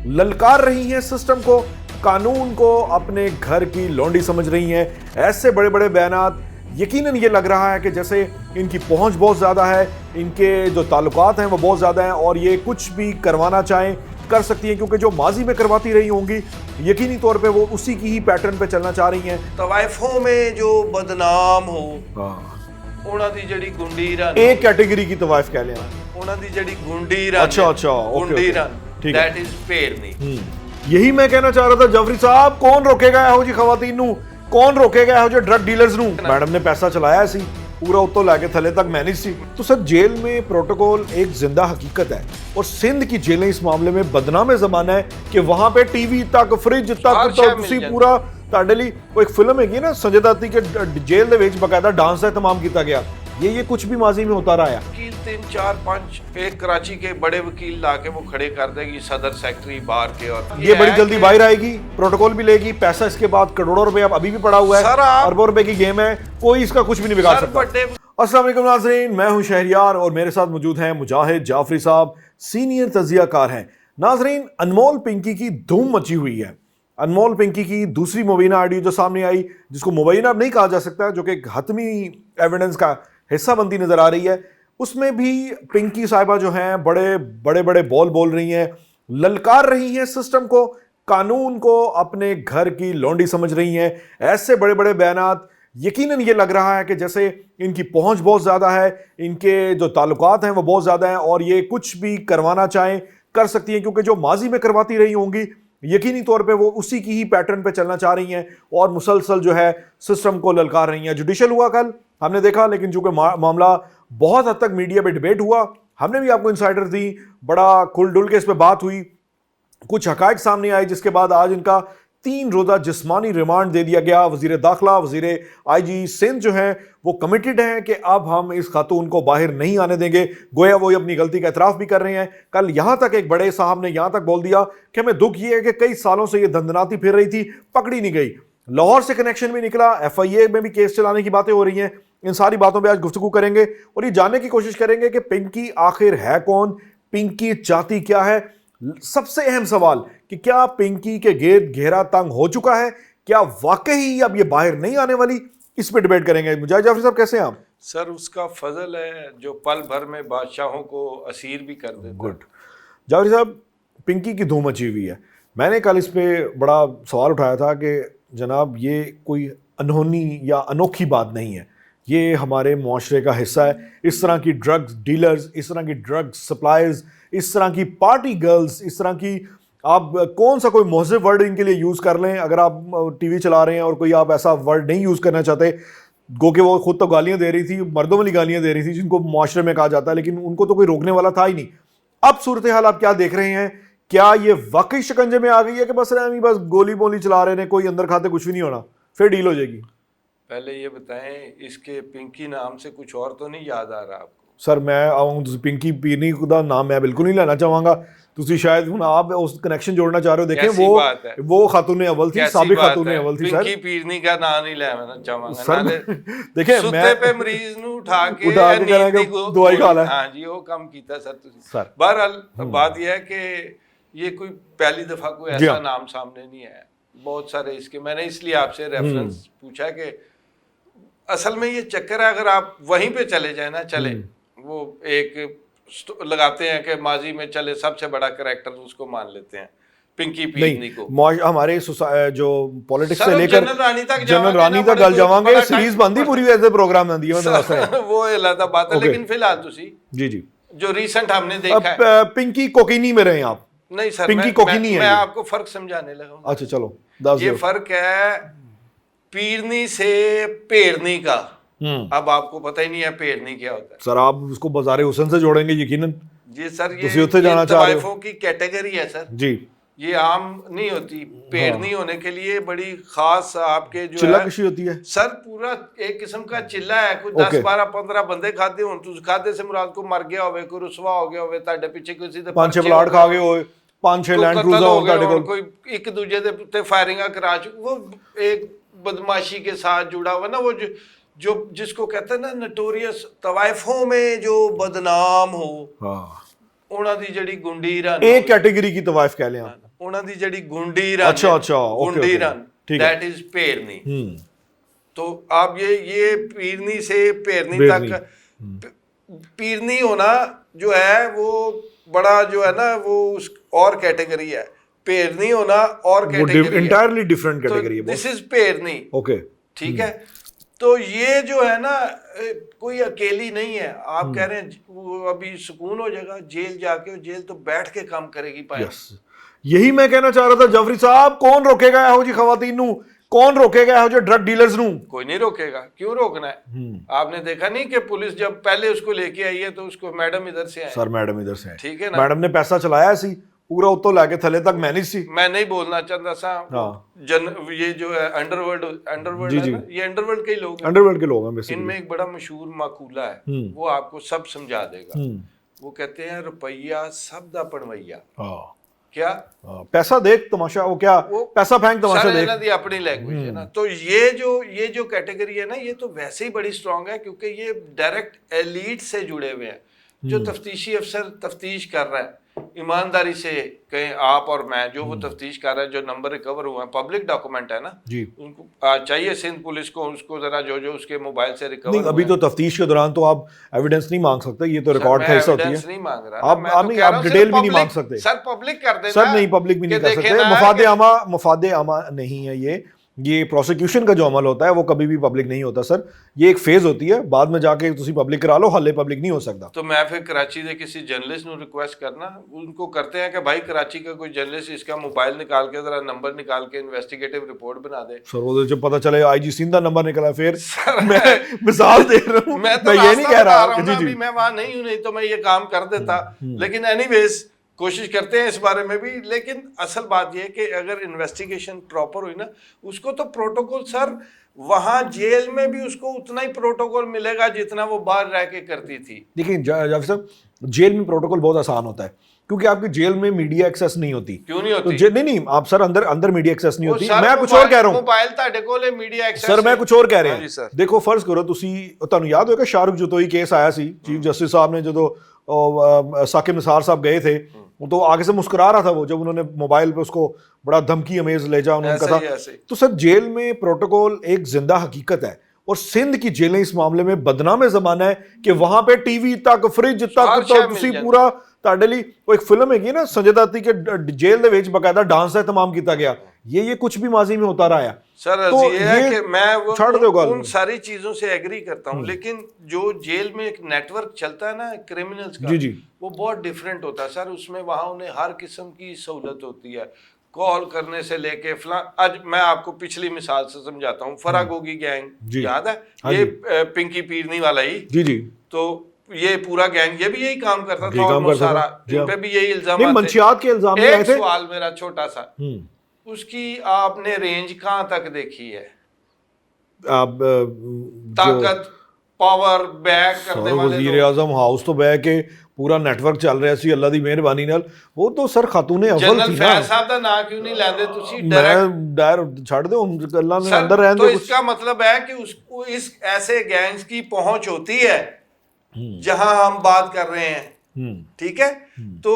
ललकार रही हैं सिस्टम को, कानून को अपने घर की लौंडी समझ रही हैं। ऐसे बड़े बड़े बयानात यकीनन ये लग रहा है कि जैसे इनकी पहुंच बहुत ज़्यादा है, इनके जो ताल्लुकात हैं वो बहुत ज़्यादा हैं और ये कुछ भी करवाना चाहें कर सकती हैं, क्योंकि जो माजी में करवाती रही होंगी यकीनी तौर पे वो उसी की ही पैटर्न पे चलना चाह रही हैं। तवाइफों में जो बदनाम हो ਉਹਨਾਂ ਦੀ ਜਿਹੜੀ ਗੁੰਡੀ ਰਨ एक कैटेगरी की तवाइफ कह लें ਉਹਨਾਂ ਦੀ ਜਿਹੜੀ ਗੁੰਡੀ ਰਨ अच्छा अच्छा ਗੁੰਡੀ ਰਨ ठीक है। दैट इज पेरनी। यही मैं कहना चाह रहा था जाफरी साहब, कौन रोकेगा ਇਹੋ ਜੀ ਖਵਾਤੀਨ ਨੂੰ, कौन रोकेगा ਇਹੋ ਜਿਹੇ ड्रग डीलर्स ਨੂੰ। मैडम ने पैसा चलाया सी पूरा उत्तों लैके थले तक मैनेज सी। तो सर जेल में प्रोटोकॉल एक जिंदा हकीकत है और सिंध की जेलें इस मामले में बदनाम जमाना है कि वहां पे टीवी तक फ्रिज तक तुसी पूरा ਤੁਹਾਡੇ ਲਈ ਉਹ ਇੱਕ ਫਿਲਮ ਹੈਗੀ ਨਾ ਸੰਜੇ ਦੱਤ की जेल ਦੇ ਵਿੱਚ ਬਕਾਇਦਾ डांस ਦਾ इत्तेमाम किया गया। ये कुछ भी माजी में होता रहा है। वकील 3 4 5 एक कराची के बड़े वकील लाके वो खड़े कर देगी सदर सेक्रेटरी बार के, और ये बड़ी जल्दी बाहर आएगी, प्रोटोकॉल भी लेगी, पैसा इसके बाद करोड़ों रुपए अभी भी पड़ा हुआ है, अरबों रुपए की गेम है, कोई इसका कुछ भी नहीं बिगाड़ सकता। अस्सलाम वालेकुम नाज़रीन, मैं हूं शहरियार और मेरे साथ मौजूद हैं मुजाहिद जाफरी साहब, सीनियर तज़ियाकार हैं। नाज़रीन, अनमोल पिंकी की धूम मची हुई है। अनमोल पिंकी की दूसरी मुबीना ऑडियो जो सामने आई, जिसको मुबीना अब नहीं कहा जा सकता, जो कि हतमी एविडेंस का हिस्सा बनती नजर आ रही है, उसमें भी पिंकी साहिबा जो हैं बड़े बड़े बोल रही हैं, ललकार रही हैं सिस्टम को, कानून को अपने घर की लौंडी समझ रही हैं। ऐसे बड़े बड़े बयानात यकीनन ये लग रहा है कि जैसे इनकी पहुंच बहुत ज़्यादा है, इनके जो ताल्लुकात हैं वो बहुत ज़्यादा हैं और ये कुछ भी करवाना चाहें कर सकती हैं, क्योंकि जो माजी में करवाती रही होंगी यकीनी तौर पे वो उसी की ही पैटर्न पे चलना चाह रही हैं और मुसलसल जो है सिस्टम को ललकार रही हैं। जुडिशल हुआ कल, हमने देखा, लेकिन चूंकि मामला बहुत हद तक मीडिया पे डिबेट हुआ, हमने भी आपको इंसाइडर दी, बड़ा खुल डुल के इस पे बात हुई, कुछ हकायक सामने आए, जिसके बाद आज इनका 3 रोज़ा जिस्मानी रिमांड दे दिया गया। वज़ीर दाखिला, वज़ीर IG सिंध जो हैं वो कमिटेड हैं कि अब हम इस खातून को बाहर नहीं आने देंगे। गोया वो अपनी गलती का एतराफ़ भी कर रहे हैं। कल यहाँ तक एक बड़े साहब ने यहाँ तक बोल दिया कि हमें दुख ये है कि कई सालों से ये धंधनाती फिर रही थी, पकड़ी नहीं गई। लाहौर से कनेक्शन भी निकला, FIA में भी केस चलाने की बातें हो रही हैं। इन सारी बातों पर आज गुफ्तगू करेंगे और ये जानने की कोशिश करेंगे कि पिंकी आखिर है कौन, पिंकी चाहती क्या है। सबसे अहम सवाल कि क्या पिंकी के गेट घेरा तंग हो चुका है, क्या वाकई अब ये बाहर नहीं आने वाली, इस पे डिबेट करेंगे। मुजाहिद जाफरी साहब कैसे हैं आप? सर उसका फजल है जो पल भर में बादशाहों को असीर भी कर देता। गुड। जाफरी साहब, पिंकी की धूम मची हुई है। मैंने कल इस पे बड़ा सवाल उठाया था कि जनाब ये कोई अनहोनी या अनोखी बात नहीं है, ये हमारे मुआशरे का हिस्सा है। इस तरह की ड्रग्स डीलर्स, इस तरह की ड्रग्स सप्लायर्स, इस तरह की पार्टी गर्ल्स, इस तरह की आप कौन सा कोई मोहज़िब वर्ड इनके लिए यूज़ कर लें। अगर आप टीवी चला रहे हैं और कोई आप ऐसा वर्ड नहीं यूज़ करना चाहते, गो के वो खुद तो गालियाँ दे रही थी, मर्दों वाली गालियाँ दे रही थी जिनको मुआशरे में कहा जाता है, लेकिन उनको तो कोई रोकने वाला था ही नहीं। अब सूरत हाल आप क्या देख रहे हैं? क्या ये वाकई शिकंजे में आ गई है कि बस गोली बोली चला रहे हैं, कोई अंदर खाते कुछ भी नहीं होना, फिर डील हो जाएगी? पहले ये बताएं, इसके पिंकी नाम से कुछ और तो नहीं याद आ रहा आपको? सर मैं आऊँ पिंकी पीरनी का नाम मैं बिल्कुल नहीं लेना चाहूँगा। तुसी शायद आप उस कनेक्शन जोड़ना चाह रहे हो। देखें वो खातून अव्वल थी, साबिक खातून अव्वल थी। पिंकी पीरनी का नाम नहीं लेना चाहूँगा सर। देखें सुते पे मरीज नु उठा के दवाई खा ले। हां जी, वो काम कीता सर तुसी। बहरहाल बात यह है कि ये कोई पहली दफा कोई ऐसा नाम सामने नहीं आया, बहुत सारे इसके। मैंने इसलिए आपसे रेफरेंस पूछा कि असल में ये चक्कर है, अगर आप वहीं पे चले जाए ना, चले वो एक लगाते हैं कि माजी में चले सबसे बड़ा करैक्टर उसको मान लेते हैं पिंकी पीरनी को। हमारे जो पॉलिटिक्स से लेकर जनरल रानी तक गल जावांगे, सीरीज बनदी पूरी ऐसे प्रोग्राम बनदी है मतलब वो अलग बात है। लेकिन फिलहाल तुसी जी जो रिसेंट हमने देखा है, पिंकी कोकीनी में रहे आप? नहीं सर, पिंकी कोकीनी है। मैं आपको फर्क समझाने लगा। अच्छा चलो, ये फर्क है पीरनी से पेरनी का। अब आपको पता ही नहीं है पेरनी क्या होता है। सर आप उसको बाज़ारे हुसन से जोड़ेंगे यकीनन जी सर। ये तवाइफों की कैटेगरी है सर जी, ये आम नहीं होती। पेरनी होने के लिए बड़ी खास आपके जो चिल्ला कशी होती है सर, पूरा एक किस्म का चिल्ला है। कुछ 10 12 15 बंदे खाते हो, तुम खाते से मुराद को मर गया होवे, कोई रुसवा हो गया होवे, ਤੁਹਾਡੇ ਪਿੱਛੇ ਕਿਸੇ ਦੇ 5-6 ਪਲਾਟ ਖਾ ਗਏ ਹੋਏ, 5-6 लैंड क्रूजर हो ਤੁਹਾਡੇ ਕੋਲ, कोई एक दूसरे ਦੇ ਉੱਤੇ फायरिंगਾਂ करा चुके। वो एक बदमाशी के साथ जुड़ा हुआ ना, वो जो जिसको कहते हैं ना नोटोरियस, तवाइफों में जो बदनाम हो, ਉਹਨਾਂ ਦੀ ਜਿਹੜੀ ਗੁੰਡੀ ਰਨ एक कैटेगरी की तवाइफ कह लें आप, ਉਹਨਾਂ ਦੀ ਜਿਹੜੀ ਗੁੰਡੀ ਰਨ, गुंडी रन, दैट इज पेरनी। तो आप ये पीरनी से पेरनी तक, पीरनी होना जो है वो बड़ा जो है ना वो और कैटेगरी है, पेरनी होना और कैटेगरी, इंटायरली डिफरेंट कैटेगरी है। दिस इज पेरनी, ओके, ठीक है। तो ये जो है ना कोई अकेली नहीं है। आप कह रहे हैं वो अभी सुकून हो जाएगा जेल जाके, जेल तो बैठ के काम करेगी पाए। यही मैं कहना चाह रहा था जाफरी साहब, कौन रोकेगा ਇਹੋ ਜੀ ਖਵਾਤੀਨ ਨੂੰ, कौन रोकेगा ਇਹੋ ਜਿਹੇ ड्रग डीलर्स ਨੂੰ? कोई नहीं रोकेगा, क्यों रोकना है? आपने देखा नहीं कि पुलिस जब पहले उसको लेके आई है तो उसको मैडम इधर से आए, सर मैडम इधर से आए, ठीक है ना, मैडम ने पैसा चलाया सी पूरा उत्तों लेके थले तक मैनेज सी। मैं नहीं बोलना चाहता सा ये जो है अंडरवर्ल्ड है ना, ये अंडरवर्ल्ड के लोग हैं, अंडरवर्ल्ड के लोग हैं बेसिकली। इनमें एक बड़ा मशहूर माकूला है, वो आपको सब समझा देगा। वो कहते हैं रुपया सब दा पड़वैया। क्या पैसा देख तमाशा, वो क्या पैसा फेंक तमाशा देख, दी अपनी लैंग्वेज है ना। तो ये जो कैटेगरी है ना, ये तो वैसे ही बड़ी स्ट्रांग है क्योंकि ये डायरेक्ट एलीट से जुड़े हुए हैं। जो तफ्तीशी अफसर तफ्तीश कर रहा है ईमानदारी से, कहें आप और मैं, जो वो तफ्तीश कर रहा है, जो नंबर रिकवर हुआ है, पब्लिक डॉक्यूमेंट है ना जी, उनको चाहिए सिंध पुलिस को उसको जरा जो उसके मोबाइल से रिकवर नहीं, अभी तो तफ्तीश के दौरान तो आप एविडेंस नहीं मांग सकते, ये तो रिकॉर्ड का हिस्सा होती है। नहीं मांग रहा आप डिटेल भी नहीं मांग सकते सर, पब्लिक कर देना सर, नहीं पब्लिक भी नहीं कर सकते। मुफादे आमा नहीं है ये प्रोसिक्यूशन का जो अमल होता है वो कभी भी पब्लिक नहीं होता सर, ये एक फेज होती है, बाद में जाके तुसी पब्लिक करा लो, हाले पब्लिक नहीं हो सकता। तो मैं फिर कराची के किसी जर्नलिस्ट ਨੂੰ रिक्वेस्ट करना, उनको करते हैं कि भाई कराची का कोई जर्नलिस्ट इसका मोबाइल निकाल के जरा नंबर निकाल के इन्वेस्टिगेटिव रिपोर्ट बना दे। सर वो जब पता चले आईजी सिंध का नंबर निकला, फिर मैं मिसाल दे रहा हूं, मैं ये नहीं कह रहा जी, मैं वहां नहीं हूं, नहीं तो मैं ये काम कर देता। लेकिन एनीवेज कोशिश करते हैं इस बारे में भी। लेकिन असल बात यह है कि अगर इन्वेस्टिगेशन प्रॉपर हुई ना, उसको तो प्रोटोकॉल सर, वहां जेल में भी उसको उतना ही प्रोटोकॉल मिलेगा जितना वो बाहर रह के करती थी। देखिए जाफर साहब, जेल में प्रोटोकॉल बहुत आसान होता है क्योंकि आपकी जेल में मीडिया एक्सेस नहीं होती। क्यों नहीं होती? तो नहीं आप सर अंदर मीडिया एक्सेस नहीं होती। मैं कुछ और कह रहा हूं, मोबाइल ਤੁਹਾਡੇ ਕੋਲ मीडिया एक्सेस सर, मैं कुछ और कह रहा हूं। देखो फर्ज करो ਤੁਹਾਨੂੰ याद होगा शाहरुख जतोई केस आया सी, चीफ जस्टिस साहब ने जो साकिब निसार साहब गए थे, तो आगे से मुस्कुरा रहा था वो, जब उन्होंने मोबाइल पे उसको बड़ा धमकी अमेज ले जा उन्होंने कहा था। तो सर जेल में प्रोटोकॉल एक जिंदा हकीकत है, और सिंध की जेलें इस मामले में बदनाम जमाना है कि वहां पे टीवी तक, फ्रिज तक, तो तुसी पूरा ਤੁਹਾਡੇ ਲਈ ਉਹ ਇੱਕ ਫਿਲਮ ਹੈਗੀ ना संजय दत्त के जेल ਦੇ ਵਿੱਚ ਬਕਾਇਦਾ डांस ਦਾ इत्तेमाम किया गया। ये कुछ भी माजी में होता रहा है सर। तो ये है कि मैं छोड़ दो उन सारी चीजों से एग्री करता हूँ, लेकिन जो जेल में एक नेटवर्क चलता है ना क्रिमिनल्स का, जी, वो बहुत डिफरेंट होता है सर। उसमें वहां उन्हें हर किस्म की सहूलत होती है, कॉल करने से लेके फलां। आज मैं आपको पिछली मिसाल से समझाता हूँ, फरागोगी गैंग याद है, ये पिंकी पीरनी वाला ही, जी जी, तो ये पूरा गैंग ये भी यही काम करता था, और सारा इन पे भी यही इल्जाम, मंशियात के इल्जाम आए थे। एक सवाल मेरा छोटा सा, उसकी आपने रेंज कहां तक देखी है? ताकत, पावर, बैक करने वाले वज़ीर आज़म हाउस तो बैक के पूरा नेटवर्क चल रहा सी अल्लाह दी मेहरबानी नाल। वो तो सर खातूने अव्वल थी ना। जनरल फैज साहब दा नाम क्यों नहीं लेंदे तुसी? डायरेक्ट छाड़ दो अल्लाह ने अंदर रहने दो। तो इसका मतलब है कि उसको इस ऐसे गैंग्स की पहुंच होती है जहां हम बात कर रहे हैं, ठीक है। तो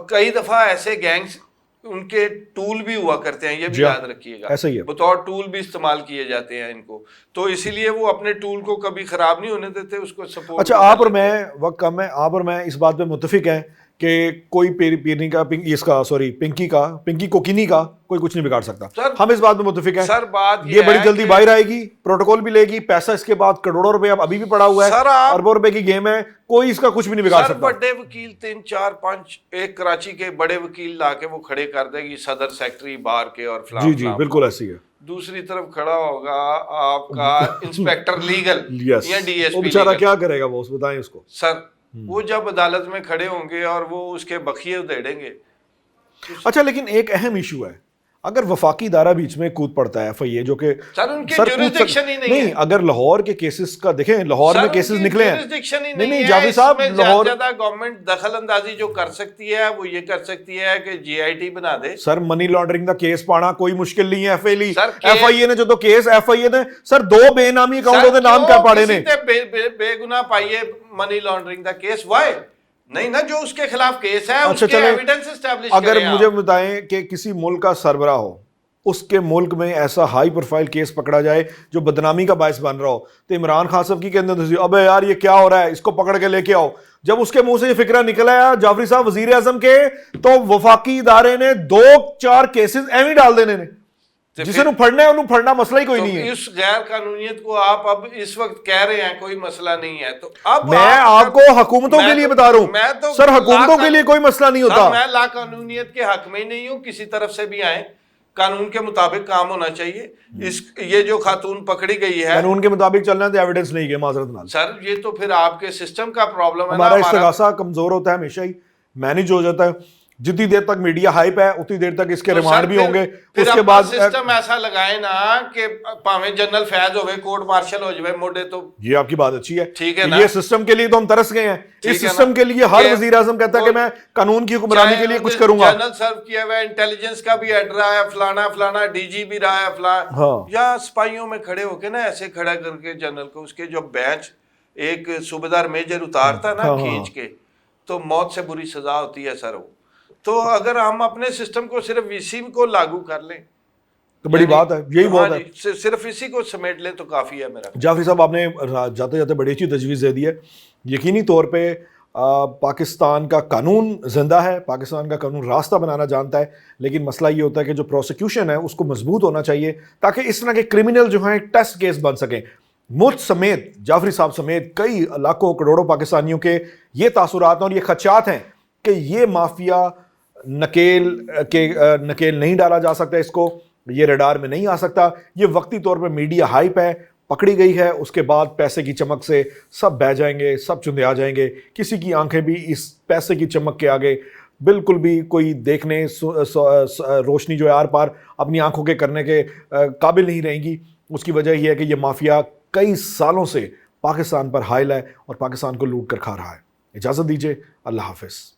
कई दफा ऐसे गैंग्स उनके टूल भी हुआ करते हैं, ये भी याद रखिएगा, ऐसा ही है, बतौर टूल भी इस्तेमाल किए जाते हैं इनको। तो इसीलिए वो अपने टूल को कभी खराब नहीं होने देते, उसको सपोर्ट। अच्छा, आप और मैं, वक्त कम है, आप और मैं इस बात पे मुत्तफिक हैं कि कोई पीरनी का पिंकी कोकिनी का कोई कुछ नहीं बिगाड़ सकता। सर, हम इस बात में मुत्तफिक हैं। सर बात ये बड़ी जल्दी बाहर आएगी, प्रोटोकॉल भी लेगी, पैसा इसके बाद करोड़ों रुपए अभी भी पड़ा हुआ है, अरबों रुपए की गेम है, कोई इसका कुछ भी नहीं बिगाड़ सकता। बड़े वकील 3 4 5 एक कराची के बड़े वकील लाके वो खड़े कर देगी, सदर सेक्रेटरी बार के और फलां। जी जी बिल्कुल ऐसी है। दूसरी तरफ खड़ा होगा आपका इंस्पेक्टर लीगल या डीएसपी। बेचारा क्या करेगा वो, बताएं उसको। सर वो जब अदालत में खड़े होंगे और वो उसके बखिए उधेड़ेंगे। अच्छा, लेकिन एक अहम इशू है, अगर वफाकी दारा बीच में कूद पड़ता है FIA, जो कि सर जुरिसडिक्शन ही नहीं है। अगर लाहौर के केसेस का देखें, लाहौर में केसेस निकले हैं, नहीं जाफरी साहब, लाहौर ज्यादा गवर्नमेंट दखल अंदाजी जो कर सकती है वो ये कर सकती है कि GIT बना दे। सर मनी लॉन्ड्रिंग का केस पाना कोई मुश्किल नहीं है। FIA ने जो केस FIA ने सर 2 बेनामी अकाउंटों के नाम क्या पाड़े ने, बेगुनाह पाइए मनी लॉन्ड्रिंग का केस। वाई नहीं ना, जो उसके खिलाफ केस है अच्छा, उसके एविडेंस एस्टैब्लिश अगर करें मुझे आप। बताएं कि किसी मुल्क का सरबराह हो, उसके मुल्क में ऐसा हाई प्रोफाइल केस पकड़ा जाए जो बदनामी का बायस बन रहा हो, तो इमरान खान साहब की कहते हैं अबे यार ये क्या हो रहा है, इसको पकड़ के लेके आओ। जब उसके मुंह से ये फिक्रा निकल आया जाफरी साहब वजीर आजम के, तो वफाकी इदारे ने 2-4 केसेस एवं डाल देने ने, जिसे फड़ना है उन्हें फड़ना, मसला ही कोई नहीं है। इस गैर कानूनियत को आप अब इस वक्त कह रहे हैं कोई मसला नहीं है, तो अब मैं आपको हुकूमतों के लिए बता रहा हूं, मैं तो सर हुकूमतों के लिए कोई मसला नहीं होता। मैं ला कानूनियत के हक में ही नहीं हूं, किसी तरफ से भी आए, कानून के मुताबिक काम होना चाहिए। ये जो खातून पकड़ी गई है, कानून के मुताबिक चलना है तो एविडेंस नहीं है, माजरत नाल सर ये तो फिर आपके सिस्टम का प्रॉब्लम है। हमारा इस्तिगासा कमजोर होता है, हमेशा ही मैनेज हो जाता है। जितनी देर तक मीडिया हाइप है उतनी देर तक इसके रिमांड भी होंगे, उसके बाद सिस्टम ऐसा लगाए ना कि भावें जनरल फैज होवे, कोर्ट मार्शल हो जाए मोडे, तो ये आपकी बात अच्छी है, ठीक है ना। ये सिस्टम के लिए तो हम तरस गए हैं, इस सिस्टम के लिए हर वजीर आजम कहता है कि मैं कानून की हुक्मरानी के लिए कुछ करूंगा। जनरल सर्व किया हुआ, इंटेलिजेंस का भी हेड रहा है, फलाना फलाना डीजी भी रहा है, फलाना हाँ। या सिपाहियों में खड़े होके ना ऐसे खड़ा करके जनरल को, उसके जो बेंच एक सूबेदार मेजर उतारता ना खींच के, तो मौत से बुरी सजा होती है सर वो। तो अगर हम अपने सिस्टम को सिर्फ इसी को लागू कर लें तो बड़ी बात है, यही बहुत है, सिर्फ इसी को समेट लें तो काफी है मेरा। जाफरी साहब आपने जाते जाते बड़ी अच्छी तजवीज़ दे दी है। यकीनी तौर पे पाकिस्तान का कानून जिंदा है, पाकिस्तान का कानून रास्ता बनाना जानता है, लेकिन मसला ये होता है कि जो प्रोसिक्यूशन है उसको मजबूत होना चाहिए ताकि इस तरह के क्रिमिनल जो हैं टेस्ट केस बन सकें। मुझ समेत, जाफरी साहब समेत कई लाखों करोड़ों पाकिस्तानियों के ये तासुरात और ये खदशात हैं कि ये माफिया नकेल नहीं डाला जा सकता, इसको ये रडार में नहीं आ सकता। ये वक्ती तौर पर मीडिया हाइप है, पकड़ी गई है, उसके बाद पैसे की चमक से सब बह जाएंगे, सब चुंदे आ जाएंगे। किसी की आंखें भी इस पैसे की चमक के आगे बिल्कुल भी कोई देखने रोशनी जो है आर पार अपनी आंखों के करने के काबिल नहीं रहेंगी। उसकी वजह यह है कि यह माफिया कई सालों से पाकिस्तान पर हाइल है और पाकिस्तान को लूट कर खा रहा है। इजाज़त दीजिए, अल्लाह हाफिज़।